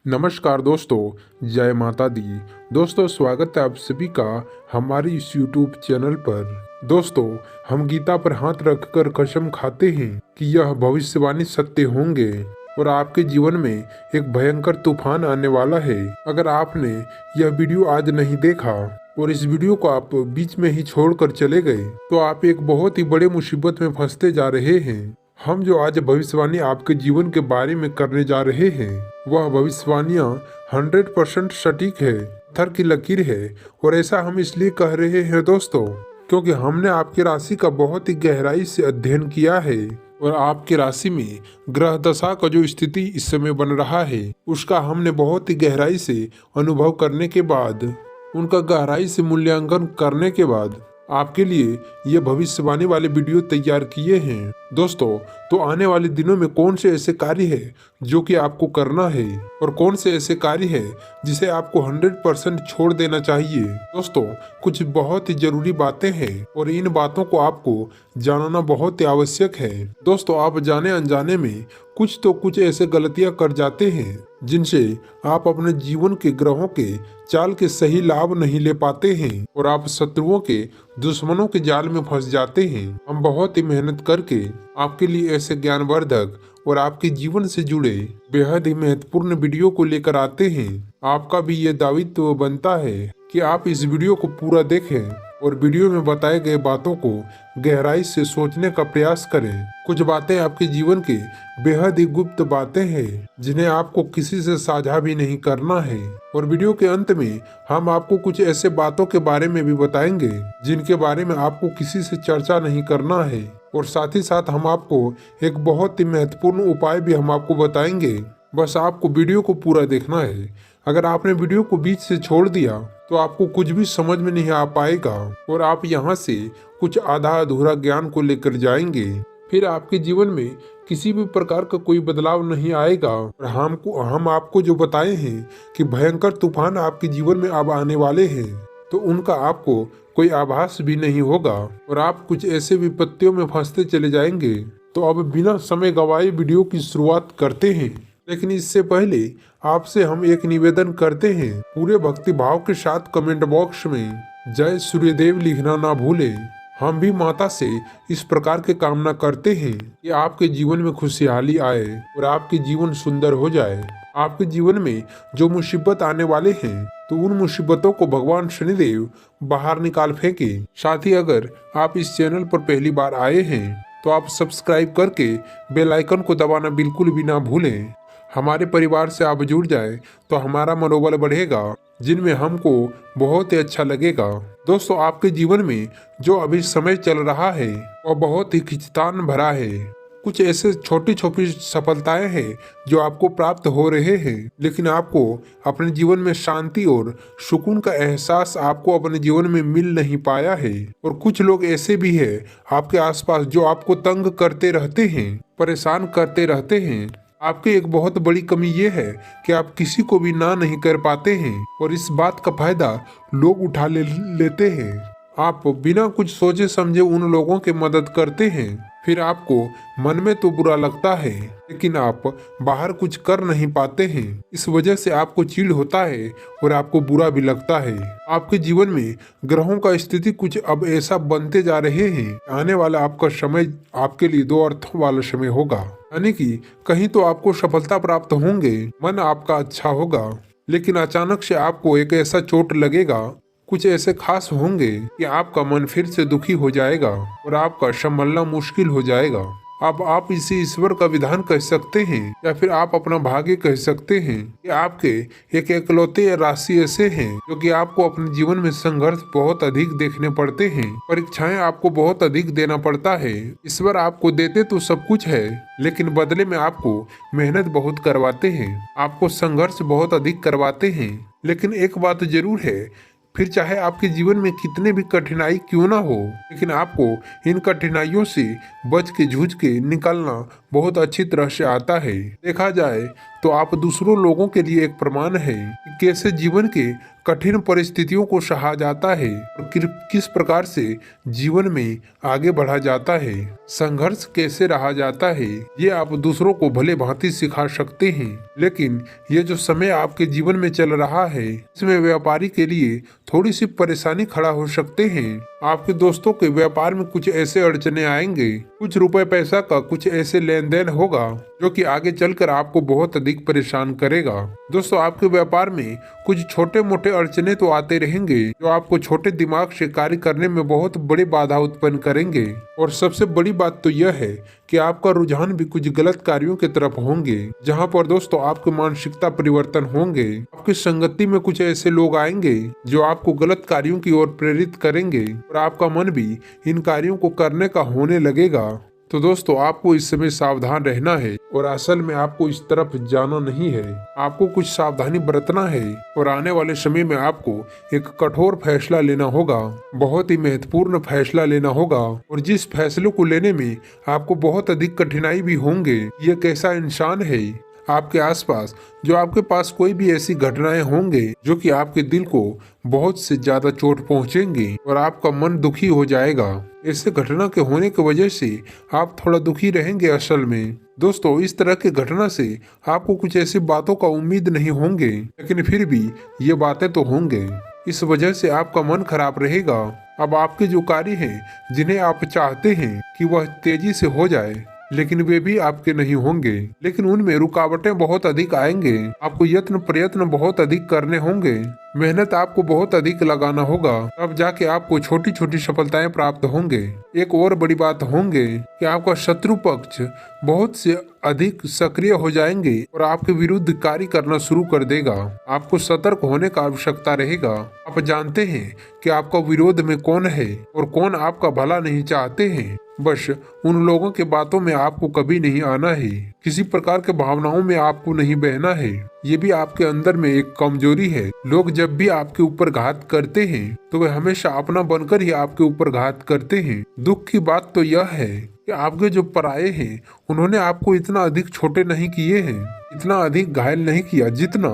नमस्कार दोस्तों, जय माता दी। दोस्तों, स्वागत है आप सभी का हमारे इस YouTube चैनल पर। दोस्तों, हम गीता पर हाथ रखकर कसम खाते हैं कि यह भविष्यवाणी सत्य होंगे और आपके जीवन में एक भयंकर तूफान आने वाला है। अगर आपने यह वीडियो आज नहीं देखा और इस वीडियो को आप बीच में ही छोड़कर चले गए तो आप एक बहुत ही बड़े मुसीबत में फंसते जा रहे हैं। हम जो आज भविष्यवाणी आपके जीवन के बारे में करने जा रहे हैं वह भविष्यवाणियाँ 100% सटीक है, पत्थर की लकीर है। और ऐसा हम इसलिए कह रहे हैं दोस्तों क्योंकि हमने आपकी राशि का बहुत ही गहराई से अध्ययन किया है और आपकी राशि में ग्रह दशा का जो स्थिति इस समय बन रहा है उसका हमने बहुत ही गहराई से अनुभव करने के बाद, उनका गहराई से मूल्यांकन करने के बाद आपके लिए ये भविष्यवाणी वाले वीडियो तैयार किए हैं। दोस्तों, तो आने वाले दिनों में कौन से ऐसे कार्य है जो कि आपको करना है और कौन से ऐसे कार्य है जिसे आपको 100% छोड़ देना चाहिए। दोस्तों, कुछ बहुत ही जरूरी बातें हैं और इन बातों को आपको जानना बहुत ही आवश्यक है। दोस्तों, आप जाने अनजाने में कुछ ऐसे गलतियां कर जाते हैं जिनसे आप अपने जीवन के ग्रहों के चाल के सही लाभ नहीं ले पाते हैं और आप शत्रुओं के, दुश्मनों के जाल में फंस जाते हैं। हम बहुत ही मेहनत करके आपके लिए ऐसे ज्ञानवर्धक और आपके जीवन से जुड़े बेहद ही महत्वपूर्ण वीडियो को लेकर आते हैं। आपका भी ये दायित्व बनता है कि आप इस वीडियो को पूरा देखें और वीडियो में बताए गए बातों को गहराई से सोचने का प्रयास करें। कुछ बातें आपके जीवन के बेहद ही गुप्त बातें हैं जिन्हें आपको किसी से साझा भी नहीं करना है। और वीडियो के अंत में हम आपको कुछ ऐसे बातों के बारे में भी बताएंगे जिनके बारे में आपको किसी से चर्चा नहीं करना है। और साथ ही साथ हम आपको एक बहुत ही महत्वपूर्ण उपाय भी हम आपको बताएंगे। बस आपको वीडियो को पूरा देखना है। अगर आपने वीडियो को बीच से छोड़ दिया तो आपको कुछ भी समझ में नहीं आ पाएगा और आप यहाँ से कुछ आधा अधूरा ज्ञान को लेकर जाएंगे। फिर आपके जीवन में किसी भी प्रकार का कोई बदलाव नहीं आएगा। और हम आपको जो बताए हैं कि भयंकर तूफान आपके जीवन में अब आने वाले हैं तो उनका आपको कोई आभास भी नहीं होगा और आप कुछ ऐसे विपत्तियों में फंसते चले जाएंगे। तो अब बिना समय गवाए वीडियो की शुरुआत करते हैं। लेकिन इससे पहले आपसे हम एक निवेदन करते हैं, पूरे भक्ति भाव के साथ कमेंट बॉक्स में जय सूर्यदेव लिखना ना भूलें। हम भी माता से इस प्रकार के कामना करते हैं कि आपके जीवन में खुशहाली आए और आपके जीवन सुंदर हो जाए। आपके जीवन में जो मुसीबत आने वाले हैं तो उन मुसीबतों को भगवान शनिदेव बाहर निकाल फेंके। साथ ही अगर आप इस चैनल पर पहली बार आए हैं तो आप सब्सक्राइब करके बेल आइकन को दबाना बिल्कुल भी ना भूलें। हमारे परिवार से आप जुड़ जाए तो हमारा मनोबल बढ़ेगा, जिनमें हमको बहुत ही अच्छा लगेगा। दोस्तों, आपके जीवन में जो अभी समय चल रहा है वह बहुत ही खिंचतान भरा है। कुछ ऐसे छोटी छोटी सफलताएं हैं जो आपको प्राप्त हो रहे हैं, लेकिन आपको अपने जीवन में शांति और सुकून का एहसास आपको अपने जीवन में मिल नहीं पाया है। और कुछ लोग ऐसे भी हैं आपके आसपास जो आपको तंग करते रहते हैं, परेशान करते रहते हैं। आपकी एक बहुत बड़ी कमी ये है कि आप किसी को भी ना नहीं कर पाते हैं और इस बात का फायदा लोग उठा लेते हैं। आप बिना कुछ सोचे समझे उन लोगों की मदद करते हैं, फिर आपको मन में तो बुरा लगता है लेकिन आप बाहर कुछ कर नहीं पाते हैं। इस वजह से आपको चिढ़ होता है और आपको बुरा भी लगता है। आपके जीवन में ग्रहों का स्थिति कुछ अब ऐसा बनते जा रहे हैं, आने वाला आपका समय आपके लिए दो अर्थों वाला समय होगा। यानी कि कहीं तो आपको सफलता प्राप्त होंगे, मन आपका अच्छा होगा, लेकिन अचानक से आपको एक ऐसा चोट लगेगा, कुछ ऐसे खास होंगे कि आपका मन फिर से दुखी हो जाएगा और आपका संभलना मुश्किल हो जाएगा। अब आप इसे ईश्वर का विधान कह सकते हैं या फिर आप अपना भाग्य कह सकते हैं कि आपके एक एकलौते राशि ऐसे हैं जो कि आपको अपने जीवन में संघर्ष बहुत अधिक देखने पड़ते हैं, परीक्षाएं आपको बहुत अधिक देना पड़ता है। ईश्वर आपको देते तो सब कुछ है लेकिन बदले में आपको मेहनत बहुत करवाते हैं, आपको संघर्ष बहुत अधिक करवाते हैं। लेकिन एक बात जरूर है, फिर चाहे आपके जीवन में कितने भी कठिनाई क्यों ना हो, लेकिन आपको इन कठिनाइयों से बच के जूझ के निकलना बहुत अच्छी तरह से आता है। देखा जाए तो आप दूसरों लोगों के लिए एक प्रमाण है कि कैसे जीवन के कठिन परिस्थितियों को सहा जाता है और किस प्रकार से जीवन में आगे बढ़ा जाता है, संघर्ष कैसे रहा जाता है। ये आप दूसरों को भले भांति सिखा सकते हैं, लेकिन ये जो समय आपके जीवन में चल रहा है इसमें व्यापारी के लिए थोड़ी सी परेशानी खड़ा हो सकते हैं। आपके दोस्तों के व्यापार में कुछ ऐसे अड़चने आएंगे, कुछ रुपए पैसा का कुछ ऐसे लेन देन होगा जो कि आगे चलकर आपको बहुत अधिक परेशान करेगा। दोस्तों, आपके व्यापार में कुछ छोटे मोटे अड़चने तो आते रहेंगे जो आपको छोटे दिमाग से कार्य करने में बहुत बड़ी बाधा उत्पन्न करेंगे। और सबसे बड़ी बात तो यह है कि आपका रुझान भी कुछ गलत कार्यों की तरफ होंगे, जहां पर दोस्तों आपके मानसिकता परिवर्तन होंगे। आपकी संगति में कुछ ऐसे लोग आएंगे जो आपको गलत कार्यों की ओर प्रेरित करेंगे और आपका मन भी इन कार्यों को करने का होने लगेगा। तो दोस्तों, आपको इस समय सावधान रहना है और असल में आपको इस तरफ जाना नहीं है। आपको कुछ सावधानी बरतना है और आने वाले समय में आपको एक कठोर फैसला लेना होगा, बहुत ही महत्वपूर्ण फैसला लेना होगा। और जिस फैसले को लेने में आपको बहुत अधिक कठिनाई भी होंगे। ये कैसा इंसान है आपके आसपास जो आपके पास कोई भी ऐसी घटनाएं होंगे जो कि आपके दिल को बहुत से ज्यादा चोट पहुंचेंगे और आपका मन दुखी हो जाएगा। ऐसे घटना के होने की वजह से आप थोड़ा दुखी रहेंगे। असल में दोस्तों, इस तरह की घटना से आपको कुछ ऐसी बातों का उम्मीद नहीं होंगे, लेकिन फिर भी ये बातें तो होंगे। इस वजह से आपका मन खराब रहेगा। अब आपके जो कार्य हैं जिन्हें आप चाहते हैं कि वह तेजी से हो जाए, लेकिन वे भी आपके नहीं होंगे, लेकिन उनमें रुकावटें बहुत अधिक आएंगे। आपको यत्न प्रयत्न बहुत अधिक करने होंगे, मेहनत आपको बहुत अधिक लगाना होगा, तब जाके आपको छोटी छोटी सफलताएं प्राप्त होंगे। एक और बड़ी बात होंगे कि आपका शत्रु पक्ष बहुत से अधिक सक्रिय हो जाएंगे और आपके विरुद्ध कार्य करना शुरू कर देगा। आपको सतर्क होने का आवश्यकता रहेगा। आप जानते हैं कि आपका विरोध में कौन है और कौन आपका भला नहीं चाहते हैं। बस उन लोगों के बातों में आपको कभी नहीं आना है, किसी प्रकार के भावनाओं में आपको नहीं बहना है। ये भी आपके अंदर में एक कमजोरी है। लोग जब भी आपके ऊपर घात करते हैं तो वे हमेशा अपना बनकर ही आपके ऊपर घात करते हैं। दुख की बात तो यह है कि आपके जो पराये हैं उन्होंने आपको इतना अधिक छोटे नहीं किए हैं, इतना अधिक घायल नहीं किया जितना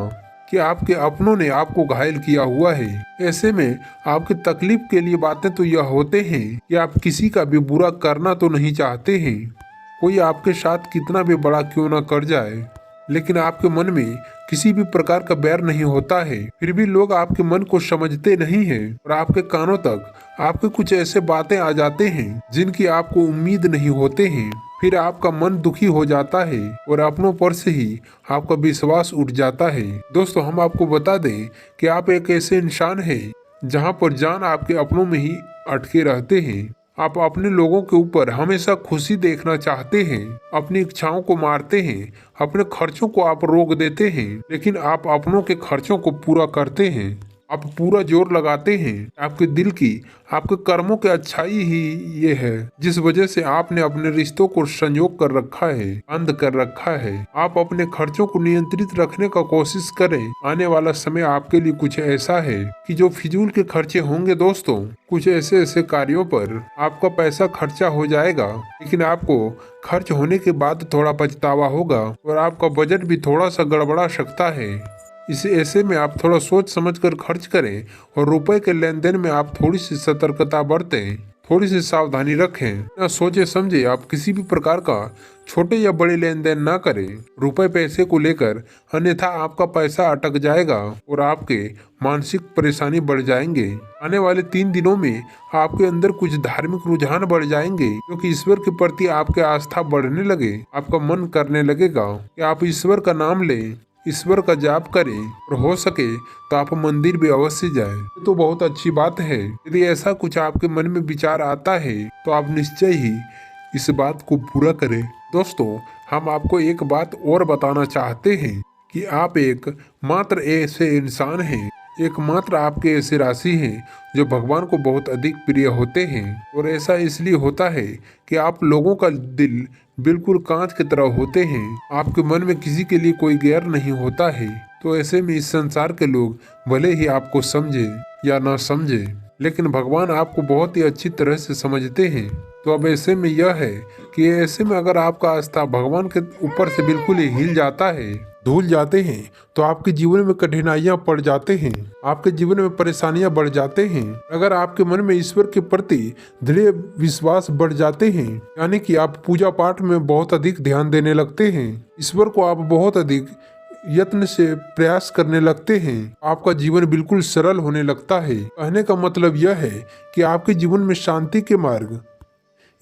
कि आपके अपनों ने आपको घायल किया हुआ है। ऐसे में आपकी तकलीफ के लिए बातें तो यह होते हैं कि आप किसी का भी बुरा करना तो नहीं चाहते हैं। कोई आपके साथ कितना भी बड़ा क्यों ना कर जाए, लेकिन आपके मन में किसी भी प्रकार का बैर नहीं होता है। फिर भी लोग आपके मन को समझते नहीं हैं और आपके कानों तक आपके कुछ ऐसे बातें आ जाते हैं जिनकी आपको उम्मीद नहीं होते हैं। फिर आपका मन दुखी हो जाता है और अपनों पर से ही आपका विश्वास उठ जाता है। दोस्तों, हम आपको बता दें कि आप एक ऐसे इंसान हैं जहां पर जान आपके अपनों में ही अटके रहते हैं। आप अपने लोगों के ऊपर हमेशा खुशी देखना चाहते हैं, अपनी इच्छाओं को मारते हैं, अपने खर्चों को आप रोक देते हैं, लेकिन आप अपनों के खर्चों को पूरा करते हैं। आप पूरा जोर लगाते हैं। आपके दिल की, आपके कर्मों की अच्छाई ही ये है जिस वजह से आपने अपने रिश्तों को संजोग कर रखा है, बंद कर रखा है। आप अपने खर्चों को नियंत्रित रखने का कोशिश करें। आने वाला समय आपके लिए कुछ ऐसा है कि जो फिजूल के खर्चे होंगे दोस्तों, कुछ ऐसे ऐसे कार्यों पर आपका पैसा खर्चा हो जाएगा, लेकिन आपको खर्च होने के बाद थोड़ा पछतावा होगा और आपका बजट भी थोड़ा सा गड़बड़ा सकता है। इसे ऐसे में आप थोड़ा सोच समझकर खर्च करें और रुपए के लेन देन में आप थोड़ी सी सतर्कता बरतें, थोड़ी सी सावधानी रखें। ना सोचे समझे आप किसी भी प्रकार का छोटे या बड़े लेन देन ना करें रुपए पैसे को लेकर, अन्यथा आपका पैसा अटक जाएगा और आपके मानसिक परेशानी बढ़ जाएंगे। आने वाले 3 दिनों में आपके अंदर कुछ धार्मिक रुझान बढ़ जाएंगे, क्योंकि ईश्वर के प्रति आपके आस्था बढ़ने लगे। आपका मन करने लगेगा कि आप ईश्वर का नाम लें, ईश्वर का जाप करें और हो सके तो आप मंदिर भी अवश्य जाएं। ये तो बहुत अच्छी बात है। यदि ऐसा कुछ आपके मन में विचार आता है तो आप निश्चय ही इस बात को पूरा करें। दोस्तों, हम आपको एक बात और बताना चाहते हैं कि आप एक मात्र ऐसे इंसान हैं, एकमात्र आपके ऐसे राशि हैं जो भगवान को बहुत अधिक प्रिय होते हैं। और ऐसा इसलिए होता है कि आप लोगों का दिल बिल्कुल कांच की तरह होते हैं। आपके मन में किसी के लिए कोई गैर नहीं होता है। तो ऐसे में इस संसार के लोग भले ही आपको समझे या ना समझे, लेकिन भगवान आपको बहुत ही अच्छी तरह से समझते हैं। तो अब ऐसे में यह है कि ऐसे में अगर आपका आस्था भगवान के ऊपर से बिल्कुल ही हिल जाता है धूल जाते हैं तो आपके जीवन में कठिनाइयां पड़ जाते हैं, आपके जीवन में परेशानियां बढ़ जाते हैं। अगर आपके मन में ईश्वर के प्रति दृढ़ विश्वास बढ़ जाते हैं, यानी कि आप पूजा पाठ में बहुत अधिक ध्यान देने लगते हैं, ईश्वर को आप बहुत अधिक यत्न से प्रयास करने लगते हैं, आपका जीवन बिल्कुल सरल होने लगता है। कहने का मतलब यह है कि आपके जीवन में शांति के मार्ग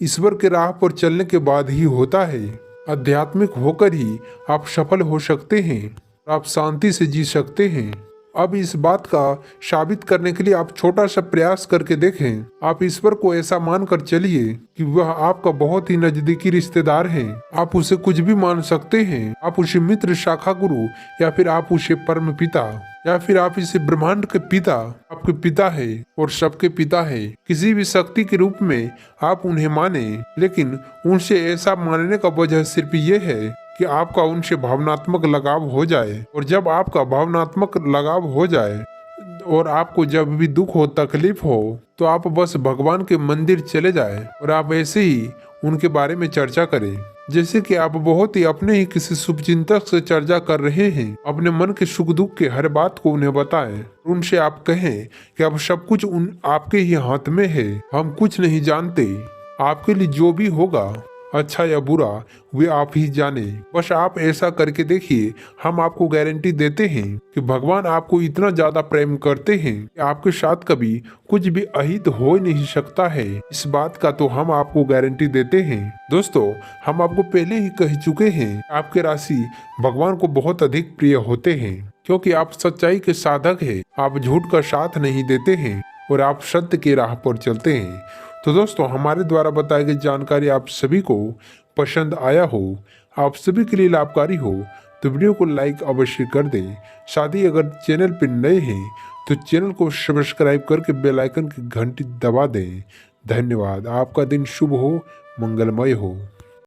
ईश्वर के राह पर चलने के बाद ही होता है। आध्यात्मिक होकर ही आप सफल हो सकते हैं, आप शांति से जी सकते हैं। अब इस बात का साबित करने के लिए आप छोटा सा प्रयास करके देखें। आप ईश्वर को ऐसा मानकर चलिए कि वह आपका बहुत ही नजदीकी रिश्तेदार है। आप उसे कुछ भी मान सकते हैं। आप उसे मित्र, शाखा गुरु, या फिर आप उसे परम पिता, या फिर आप इसे ब्रह्मांड के पिता, आपके पिता है और सबके पिता है। किसी भी शक्ति के रूप में आप उन्हें माने, लेकिन उनसे ऐसा मानने का वजह सिर्फ ये है कि आपका उनसे भावनात्मक लगाव हो जाए। और जब आपका भावनात्मक लगाव हो जाए और आपको जब भी दुख हो, तकलीफ हो, तो आप बस भगवान के मंदिर चले जाएं और आप ऐसे ही उनके बारे में चर्चा करें, जैसे कि आप बहुत ही अपने ही किसी शुभचिंतक से चर्चा कर रहे हैं। अपने मन के सुख दुख के हर बात को उन्हें बताएं। उनसे आप कहें कि अब सब कुछ आपके ही हाथ में है, हम कुछ नहीं जानते। आपके लिए जो भी होगा, अच्छा या बुरा, वे आप ही जाने। बस आप ऐसा करके देखिए। हम आपको गारंटी देते हैं कि भगवान आपको इतना ज्यादा प्रेम करते हैं कि आपके साथ कभी कुछ भी अहित हो नहीं सकता है। इस बात का तो हम आपको गारंटी देते हैं। दोस्तों, हम आपको पहले ही कह चुके हैं, आपके राशि भगवान को बहुत अधिक प्रिय होते हैं, क्योंकि आप सच्चाई के साधक हैं। आप झूठ का साथ नहीं देते हैं और आप सत्य की राह पर चलते हैं। तो दोस्तों, हमारे द्वारा बताई गई जानकारी आप सभी को पसंद आया हो, आप सभी के लिए लाभकारी हो, तो वीडियो को लाइक अवश्य कर दें। साथ ही अगर चैनल पर नए हैं तो चैनल को सब्सक्राइब करके बेल आइकन की घंटी दबा दें। धन्यवाद। आपका दिन शुभ हो, मंगलमय हो।